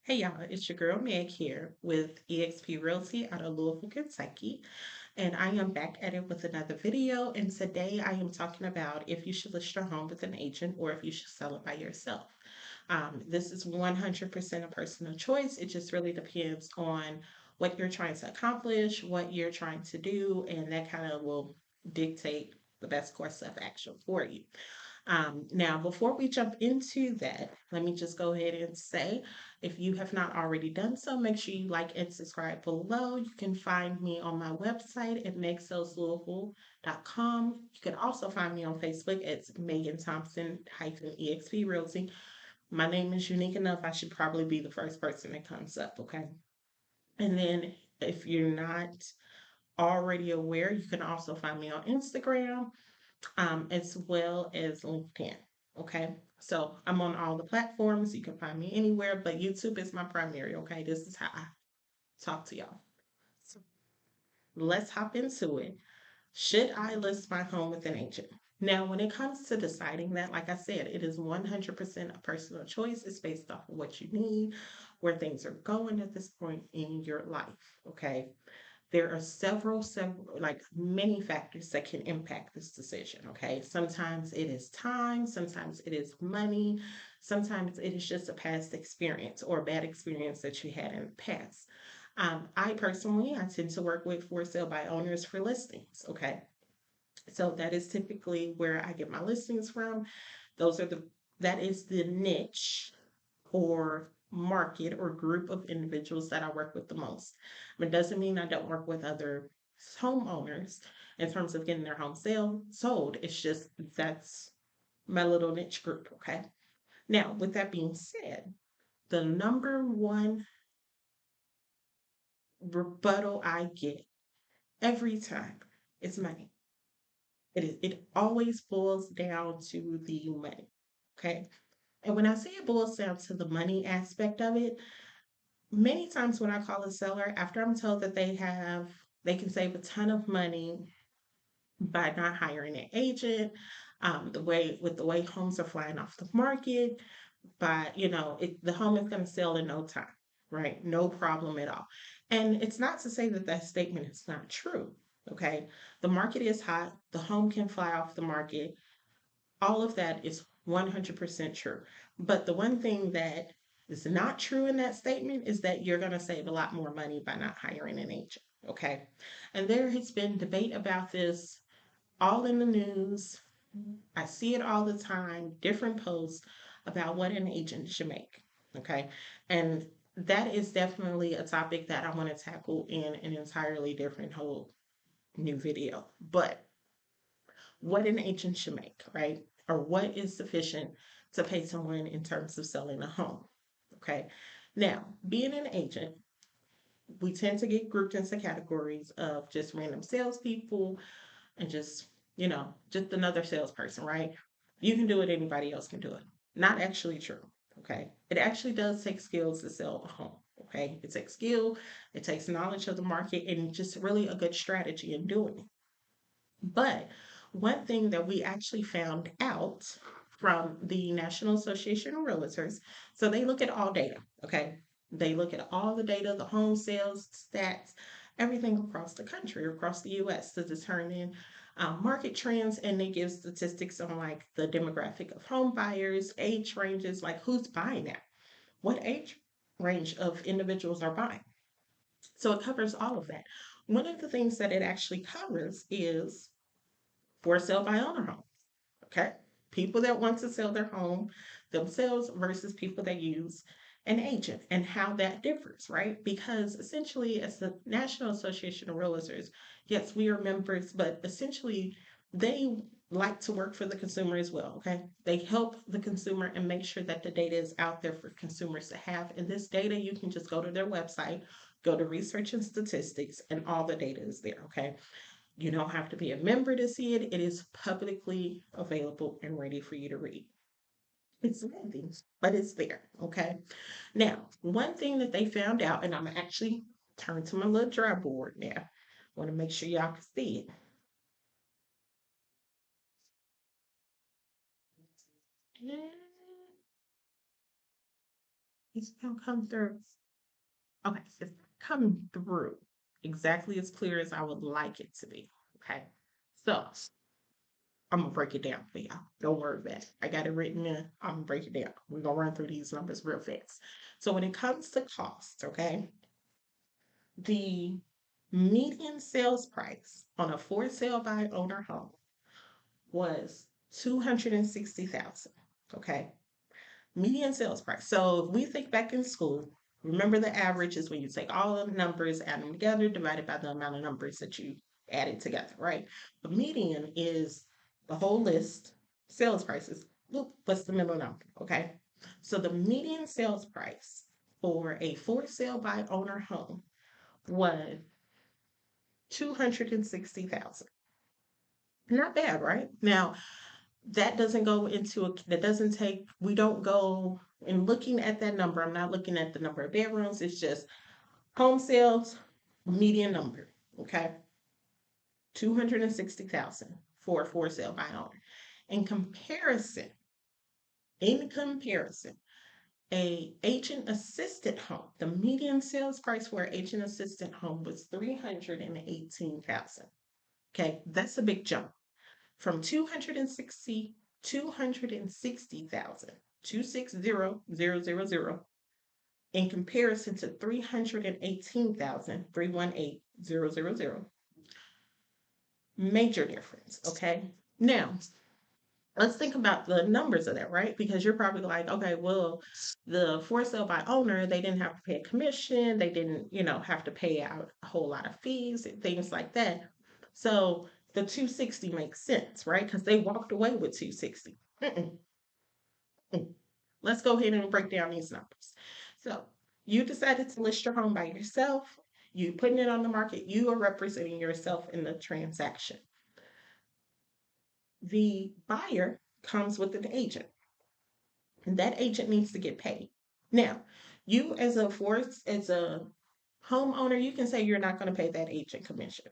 Hey y'all, it's your girl Meg here with eXp Realty out of Louisville, Kentucky, and I am back at it with another video. And today I am talking about if you should list your home with an agent or if you should sell it by yourself. This is 100% a personal choice. It just really depends on what you're trying to accomplish, what you're trying to do, and that kind of will dictate the best course of action for you. Now, before we jump into that, let me just go ahead and say if you have not already done so, make sure you like and subscribe below. You can find me on my website at megsaleslouisville.com. You can also find me on Facebook at Megan Thompson EXP Realty. My name is unique enough, I should probably be the first person that comes up, okay? And then if you're not already aware, you can also find me on Instagram as well as LinkedIn. Okay. So I'm on all the platforms. You can find me anywhere, but YouTube is my primary. Okay. This is how I talk to y'all. So let's hop into it. Should I list my home with an agent? Now, when it comes to deciding that, like I said, it is 100% a personal choice. It's based off of what you need, where things are going at this point in your life. Okay. There are several, like many factors that can impact this decision. Okay. Sometimes it is time, sometimes it is money, sometimes it is just a past experience or a bad experience that you had in the past. I personally, I tend to work with for sale by owners for listings. Okay. So that is typically where I get my listings from. Those are that is the niche or market or group of individuals that I work with the most. It doesn't mean I don't work with other homeowners in terms of getting their home sold. It's just that's my little niche group. Okay. Now, with that being said, the number one rebuttal I get every time is money. It always boils down to the money. Okay. And when I say it boils down to the money aspect of it, many times when I call a seller, after I'm told that they can save a ton of money by not hiring an agent, the way homes are flying off the market, the home is going to sell in no time, right? No problem at all. And it's not to say that that statement is not true. Okay, the market is hot. The home can fly off the market. All of that is 100% true. But the one thing that is not true in that statement is that you're going to save a lot more money by not hiring an agent. Okay. And there has been debate about this all in the news. I see it all the time, different posts about what an agent should make. Okay. And that is definitely a topic that I want to tackle in an entirely different whole new video. But what an agent should make, right? Or what is sufficient to pay someone in terms of selling a home. Okay. Now, being an agent, we tend to get grouped into categories of just random salespeople and just another salesperson, right? You can do it, anybody else can do it. Not actually true. Okay. It actually does take skills to sell a home. Okay. It takes skill, it takes knowledge of the market, and just really a good strategy in doing it. But one thing that we actually found out from the National Association of Realtors, so they look at all data, okay? They look at all the data, the home sales stats, everything across the country, across the US to determine market trends, and they give statistics on like the demographic of home buyers, age ranges, like who's buying that, what age range of individuals are buying. So it covers all of that. One of the things that it actually covers is for sale by owner homes. Okay. People that want to sell their home themselves versus people that use an agent and how that differs, right? Because essentially, as the National Association of Realtors, yes, we are members, but essentially, they like to work for the consumer as well. Okay. They help the consumer and make sure that the data is out there for consumers to have. And this data, you can just go to their website, go to research and statistics, and all the data is there. Okay. You don't have to be a member to see it. It is publicly available and ready for you to read. It's lengthy, but it's there. Okay. Now, one thing that they found out, and I'm actually turn to my little dry board now. Want to make sure y'all can see it. It's gonna come through. Okay, it's coming through exactly as clear as I would like it to be. Okay. So I'm gonna break it down for y'all. Don't worry about it. I got it written in. I'm gonna break it down. We're gonna run through these numbers real fast. So when it comes to cost, okay, the median sales price on a for sale by owner home was 260,000. Okay. Median sales price. So if we think back in school, remember the average is when you take all of the numbers, add them together, divided by the amount of numbers that you added together, right? The median is the whole list, sales prices. Look, what's the middle number? Okay. So the median sales price for a for sale by owner home was 260,000. Not bad, right? Now, that doesn't go into a that doesn't take we don't go in looking at that number. I'm not looking at the number of bedrooms. It's just home sales median number. Okay. 260,000 for a for sale by owner. In comparison, in comparison, a agent assisted home, the median sales price for an agent assisted home was 318,000. Okay, that's a big jump from 260,000, 260,000 in comparison to 318,000, 318,000. Major difference, okay? Now, let's think about the numbers of that, right? Because you're probably like, okay, well, the for sale by owner, they didn't have to pay a commission, they didn't, have to pay out a whole lot of fees and things like that. So the 260 makes sense, right? Because they walked away with 260. Mm-mm, mm. Let's go ahead and break down these numbers. So you decided to list your home by yourself. You putting it on the market. You are representing yourself in the transaction. The buyer comes with an agent, and that agent needs to get paid. Now, you as a homeowner, you can say you're not going to pay that agent commission.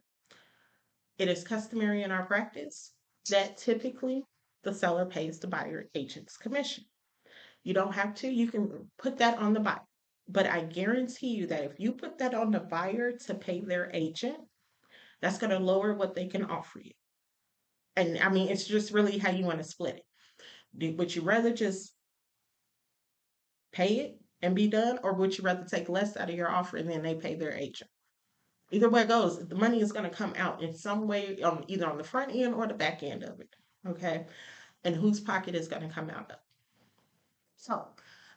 It is customary in our practice that typically the seller pays the buyer agent's commission. You don't have to, you can put that on the buyer. But I guarantee you that if you put that on the buyer to pay their agent, that's going to lower what they can offer you. And I mean, it's just really how you want to split it. Would you rather just pay it and be done, or would you rather take less out of your offer and then they pay their agent? Either way it goes, the money is going to come out in some way, either on the front end or the back end of it. Okay. And whose pocket is going to come out of? So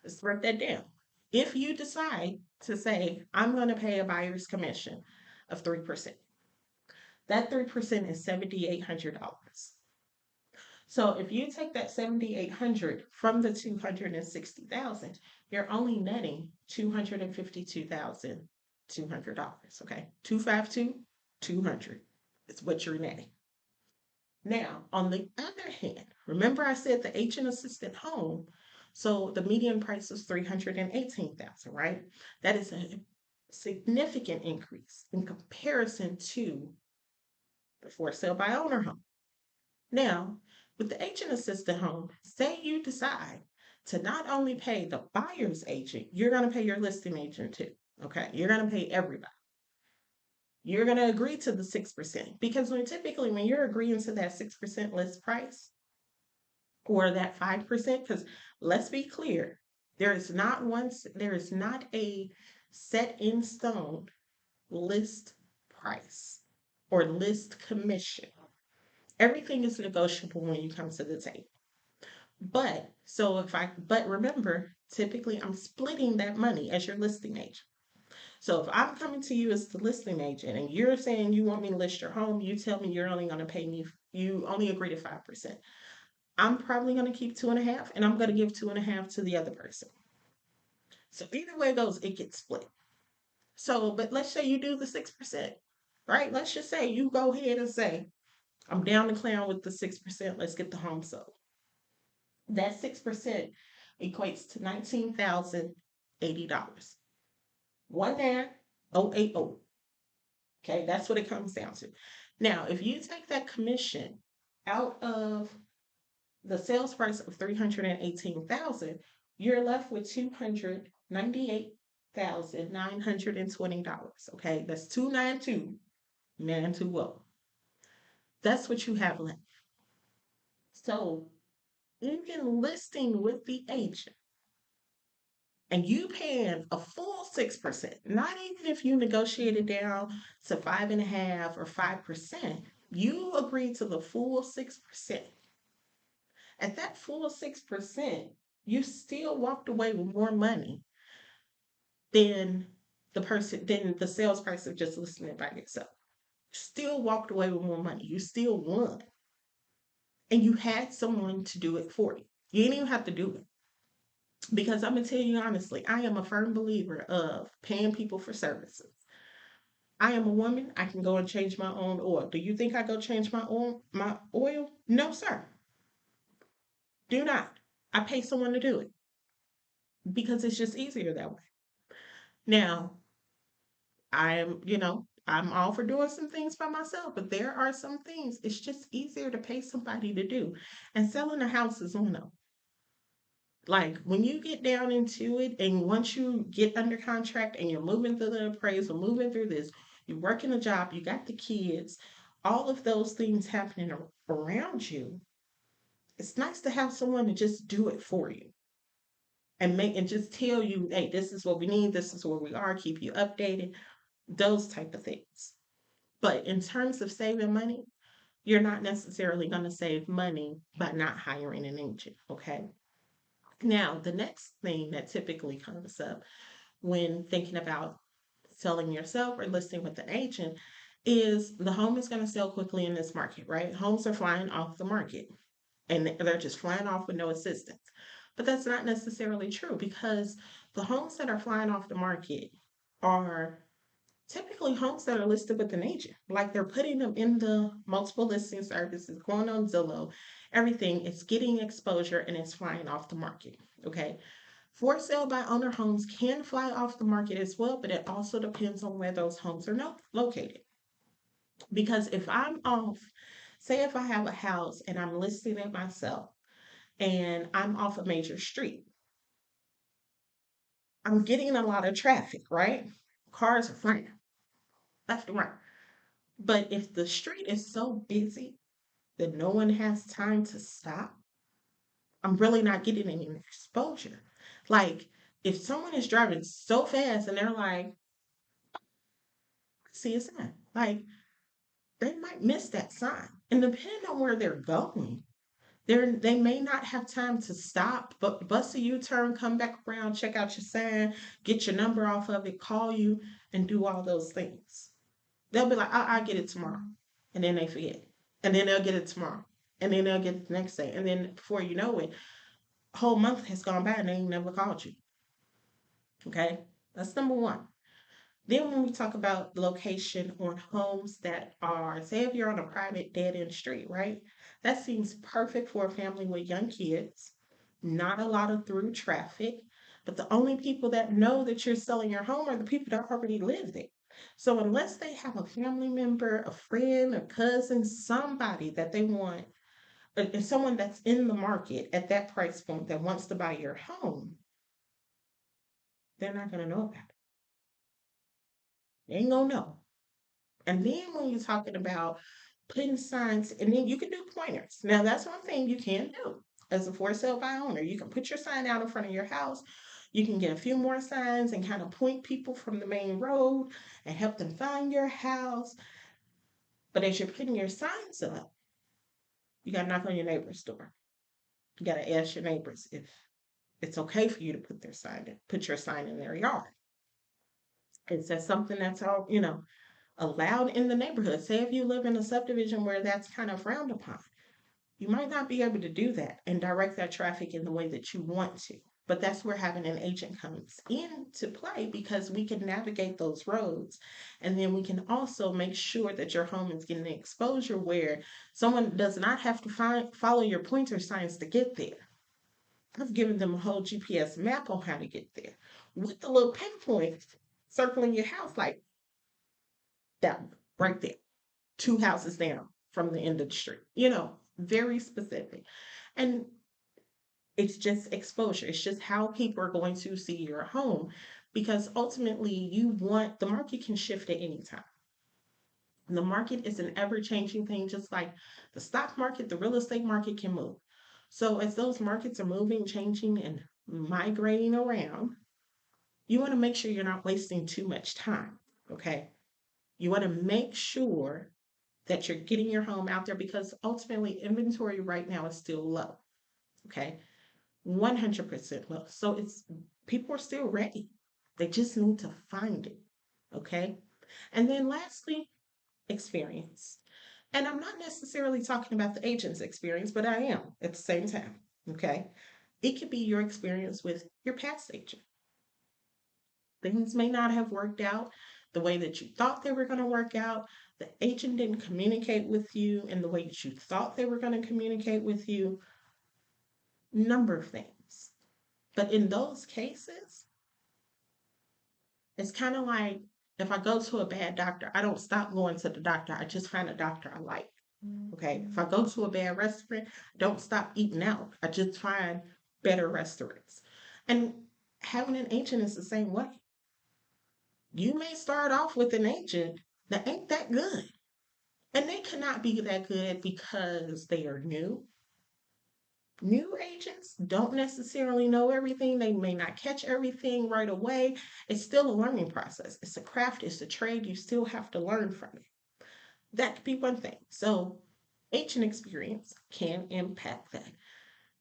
let's break that down. If you decide to say, I'm going to pay a buyer's commission of 3%, that 3% is $7,800. So if you take that 7,800 from the 260,000, you're only netting $252,200. Okay. 252, 200 is what you're netting. Now, on the other hand, remember I said the agent assisted home, so the median price is 318,000, right? That is a significant increase in comparison to the for sale by owner home. Now, with the agent assisted home, say you decide to not only pay the buyer's agent, you're going to pay your listing agent too. Okay, you're going to pay everybody. You're going to agree to the 6% because when you're agreeing to that 6% list price, or that 5%, because let's be clear, there is not a set in stone list price or list commission. Everything is negotiable when you come to the table. But remember, typically I'm splitting that money as your listing agent. So if I'm coming to you as the listing agent and you're saying you want me to list your home, you tell me you're only going to pay me, you only agree to 5%. I'm probably going to keep 2.5 and I'm going to give 2.5 to the other person. So either way it goes, it gets split. So, but let's say you do the 6%, right? Let's just say you go ahead and say, I'm down to clown with the 6%. Let's get the home sold. That 6% equates to $19,080. 19080. Okay, that's what it comes down to. Now, if you take that commission out of the sales price of 318,000, you're left with $98,920. Okay, that's 292 920. That's what you have left. So even listing with the agent and you paying a full 6%, not even if you negotiate it down to 5.5 or 5%, you agree to the full 6%. At that full 6%, you still walked away with more money than than the sales price of just listing it by yourself. Still walked away with more money. You still won. And you had someone to do it for you. You didn't even have to do it. Because I'm gonna tell you honestly, I am a firm believer of paying people for services. I am a woman. I can go and change my own oil. Do you think I go change my oil? My oil? No, sir. Do not. I pay someone to do it because it's just easier that way. Now, I'm all for doing some things by myself, but there are some things it's just easier to pay somebody to do. And selling a house is one of them. Like when you get down into it, and once you get under contract and you're moving through the appraisal, moving through this, you're working a job, you got the kids, all of those things happening around you, it's nice to have someone to just do it for you and make and just tell you, hey, this is what we need, this is where we are, keep you updated, those type of things. But in terms of saving money, you're not necessarily going to save money by not hiring an agent. Okay. Now, the next thing that typically comes up when thinking about selling yourself or listing with an agent is the home is going to sell quickly in this market, right? Homes are flying off the market and they're just flying off with no assistance. But that's not necessarily true because the homes that are flying off the market are typically homes that are listed with an agent. Like they're putting them in the multiple listing services, going on Zillow, everything. It's getting exposure and it's flying off the market. Okay. For sale by owner homes can fly off the market as well, but it also depends on where those homes are located. Because if I'm off, say if I have a house and I'm listing it myself and I'm off a major street, I'm getting a lot of traffic, right? Cars are flying left and right. But if the street is so busy that no one has time to stop, I'm really not getting any exposure. Like, if someone is driving so fast and they're like, see a sign, like, they might miss that sign. And depending on where they're going, they may not have time to stop, but bust a U-turn, come back around, check out your sign, get your number off of it, call you, and do all those things. They'll be like, I'll get it tomorrow. And then they forget. And then they'll get it tomorrow. And then they'll get it the next day. And then before you know it, a whole month has gone by and they ain't never called you. Okay? That's number one. Then when we talk about location on homes that are, say if you're on a private dead end street, right? That seems perfect for a family with young kids, not a lot of through traffic, but the only people that know that you're selling your home are the people that already live there. So unless they have a family member, a friend, a cousin, somebody that they want, someone that's in the market at that price point that wants to buy your home, they're not going to know about it. They ain't going to know. And then when you're talking about putting signs, and then you can do pointers. Now, that's one thing you can do as a for sale by owner. You can put your sign out in front of your house. You can get a few more signs and kind of point people from the main road and help them find your house. But as you're putting your signs up, you got to knock on your neighbor's door. You got to ask your neighbors if it's okay for you to put your sign in their yard. Is that something that's all, allowed in the neighborhood? Say if you live in a subdivision where that's kind of frowned upon, you might not be able to do that and direct that traffic in the way that you want to. But that's where having an agent comes into play because we can navigate those roads. And then we can also make sure that your home is getting exposure where someone does not have to follow your pointer signs to get there. I've given them a whole GPS map on how to get there with the little pinpoint circling your house like that right there, two houses down from the end of the street. Very specific. And It's just exposure. It's just how people are going to see your home because ultimately you want the market can shift at any time. The market is an ever changing thing, just like the stock market, the real estate market can move. So, as those markets are moving, changing, and migrating around, you want to make sure you're not wasting too much time. Okay. You want to make sure that you're getting your home out there because ultimately inventory right now is still low. Okay. 100% low. So it's people are still ready. They just need to find it. Okay. And then lastly, experience. And I'm not necessarily talking about the agent's experience, but I am at the same time. Okay. It could be your experience with your past agent. Things may not have worked out the way that you thought they were going to work out. The agent didn't communicate with you in the way that you thought they were going to communicate with you. Number of things. But in those cases, it's kind of like if I go to a bad doctor, I don't stop going to the doctor. I just find a doctor I like. Okay. If I go to a bad restaurant, I don't stop eating out. I just find better restaurants. And having an agent is the same way. You may start off with an agent that ain't that good. And they cannot be that good because they are new. New agents don't necessarily know everything. They may not catch everything right away. It's still a learning process. It's a craft, it's a trade. You still have to learn from it. That could be one thing. So, agent experience can impact that.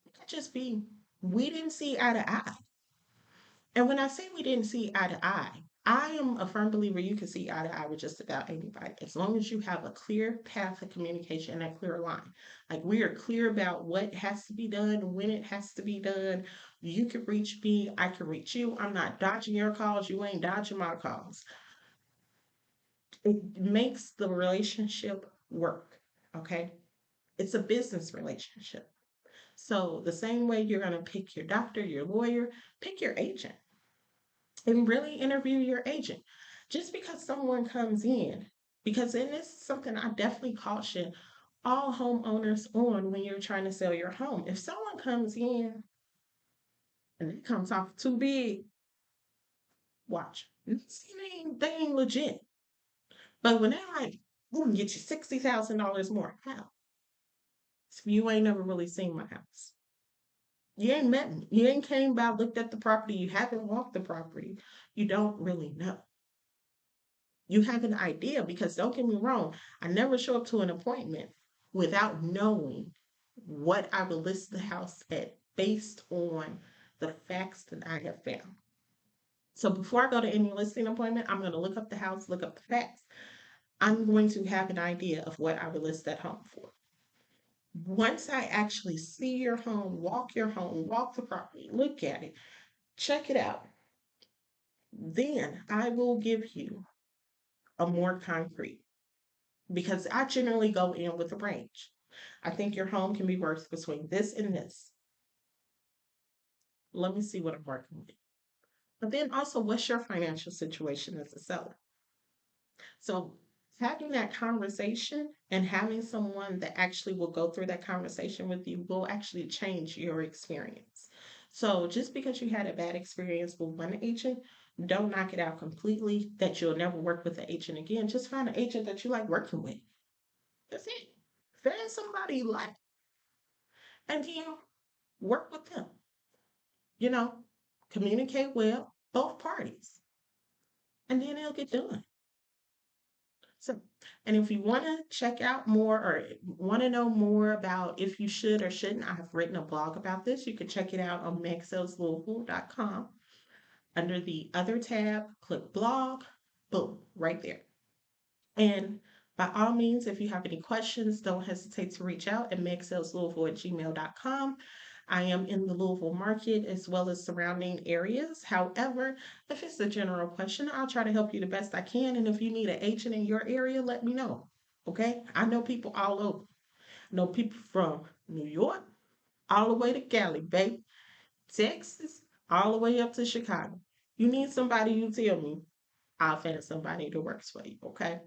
It could just be we didn't see eye to eye. And when I say we didn't see eye to eye, I am a firm believer you can see eye to eye with just about anybody as long as you have a clear path of communication and a clear line. Like we are clear about what has to be done, when it has to be done. You can reach me, I can reach you. I'm not dodging your calls, you ain't dodging my calls. It makes the relationship work. Okay. It's a business relationship. So, the same way you're going to pick your doctor, your lawyer, pick your agent and really interview your agent. Just because someone comes in, because and this is something I definitely caution all homeowners on when you're trying to sell your home. If someone comes in and they come talk too big, watch. They ain't legit. But when they're like, we can get you $60,000 more, how? So you ain't never really seen my house. You ain't met me. You ain't came by, looked at the property. You haven't walked the property. You don't really know. You have an idea because don't get me wrong, I never show up to an appointment without knowing what I will list the house at based on the facts that I have found. So before I go to any listing appointment, I'm going to look up the house, look up the facts. I'm going to have an idea of what I would list that home for. Once I actually see your home, walk the property, look at it, check it out, then I will give you a more concrete because I generally go in with a range. I think your home can be worth between this and this. Let me see what I'm working with. But then also, what's your financial situation as a seller? So, having that conversation and having someone that actually will go through that conversation with you will actually change your experience. So, just because you had a bad experience with one agent, don't knock it out completely that you'll never work with the agent again. Just find an agent that you like working with. That's it. Find somebody you like and work with them. You know, communicate well, both parties, and then it'll get done. So, and if you want to check out more or want to know more about if you should or shouldn't, I have written a blog about this. You can check it out on megsaleslouisville.com. Under the other tab, click blog, boom, right there. And by all means, if you have any questions, don't hesitate to reach out at megsaleslouisville@gmail.com. I am in the Louisville market as well as surrounding areas. However, if it's a general question, I'll try to help you the best I can. And if you need an agent in your area, let me know. Okay? I know people all over. I know people from New York all the way to Cali, baby, Texas, all the way up to Chicago. You need somebody, you tell me. I'll find somebody that works for you. Okay?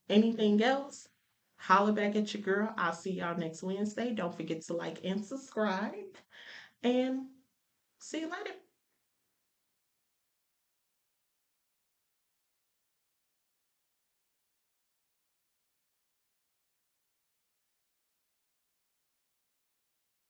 Anything else? Holler back at your girl. I'll see y'all next Wednesday. Don't forget to like and subscribe. and see you later.